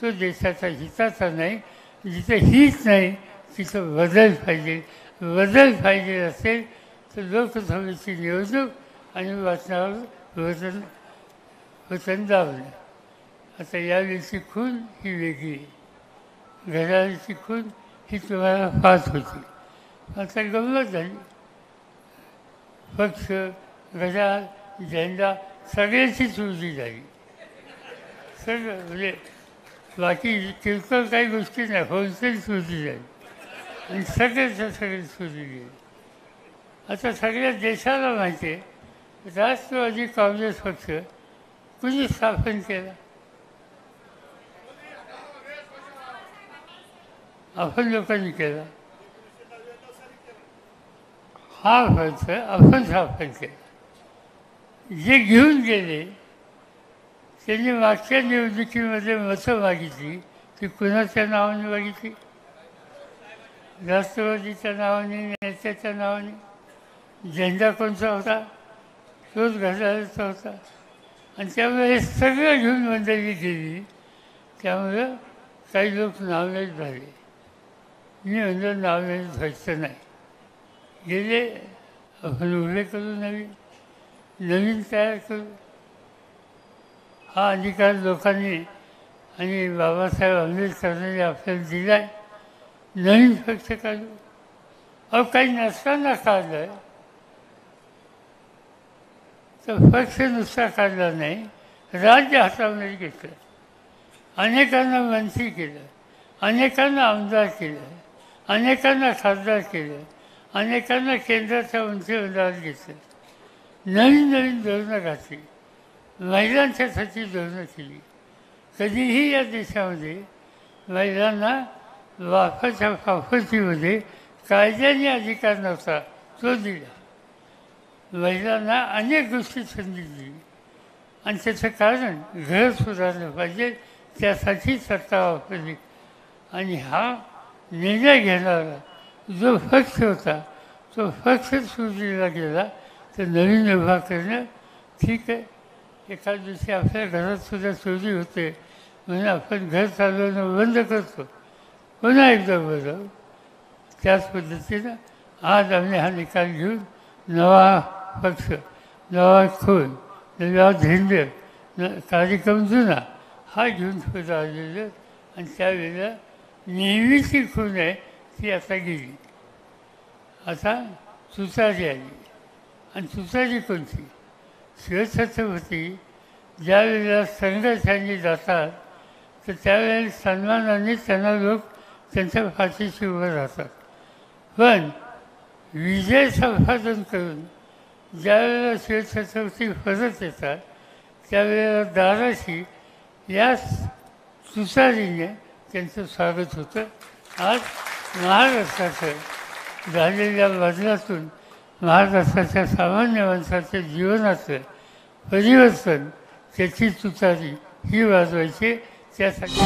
तो देशाच्या हिताचा नाही. जिथे हित नाही तिथं बदल पाहिजे. बदल पाहिजे असेल तर लोकसभेची निवडणूक आणि वाचनावर वचन दाबलं. आता यावेळीची खून ही वेगळी आहे. घड्याळाची खून ही तुम्हाला पाहत होती. आता गंमत झाली. पक्ष, घड्याळ, झेंडा सगळ्याची चुरली झाली. सगळं म्हणजे बाकी किरकोळ काही गोष्टी नाही, होलसेल चुरली झाली आणि सगळ्याच्या सगळी चुरली गेली. आता सगळ्या देशाला माहिती आहे राष्ट्रवादी काँग्रेस पक्ष कुणी स्थापन केला? आपण लोकांनी केला. हा पक्ष आपण स्थापन केला. जे घेऊन गेले त्यांनी मागच्या निवडणुकीमध्ये मतं मागितली ती कुणाच्या नावाने मागितली? राष्ट्रवादीच्या नावाने, नेत्याच्या नावाने. झेंडा कोणता होता? तोच घड्याळाचा होता. आणि त्यामुळे हे सगळं घेऊन मंडळी गेली. त्यामुळं काही लोक नावलेच झाले. मी म्हणलं नावलेच व्हायचं नाही. गेले, आपण उभे करू, नवीन तयार करू. हा अधिकार लोकांनी आणि बाबासाहेब आंबेडकरांनी आपल्याला दिला आहे. नवीन पक्ष काढू. अहो काही नसताना काढलं आहे तर पक्ष नुसता काढला नाही, राज्य हातामध्ये घेतलं. अनेकांना मंत्री केलं, अनेकांना आमदार केलं, अनेकांना खासदार केलं, अनेकांना केंद्राच्या मंत्रिमंडळात घेतलं. नवीन नवीन धोरणं घातली. महिलांच्यासाठी धोरणं केली. कधीही या देशामध्ये महिलांना वाफाच्या फाफतीमध्ये कायद्याने अधिकार नव्हता, तो दिला. महिलांना अनेक गोष्टी संधी दिली. आणि त्याचं कारण घर सुधारलं पाहिजे, त्यासाठी सत्ता वापरली. आणि हा निर्णय घेणारा जो पक्ष होता तो पक्ष सुरू गेला. तर नवीन उभा करणं ठीक आहे. एखाद्या दिवशी आपल्या घरात सुद्धा चोरी होते म्हणून आपण घर चालवणं बंद करतो, पुन्हा एकदा बदल. त्याच पद्धतीनं आज आम्ही हा निकाल घेऊन नवा पक्ष, नवा खून, नवा झेंडे, कार्यक्रम जुना हा घेऊन पुढे आलेलं. आणि त्यावेळेला नेहमीची खून आहे ती आता गेली. आता तुतारी आली. आणि तुतारी कोणती? शिवछत्रपती ज्या वेळेला संघर्षाने जातात तर त्यावेळेला सन्मानाने त्यांना लोक त्यांच्या पाठीशी उभं राहतात. पण विजय संपादन करून ज्या वेळेला शिवछत्रपती परत येतात त्यावेळेला दाराशी या तुतारीने त्यांचं स्वागत होतं. आज महाराष्ट्राचं झालेल्या बदलातून महाराष्ट्राच्या सामान्य माणसाच्या जीवनाचं परिवर्तन त्याची तुतारी ही वाजवायची. त्यासाठी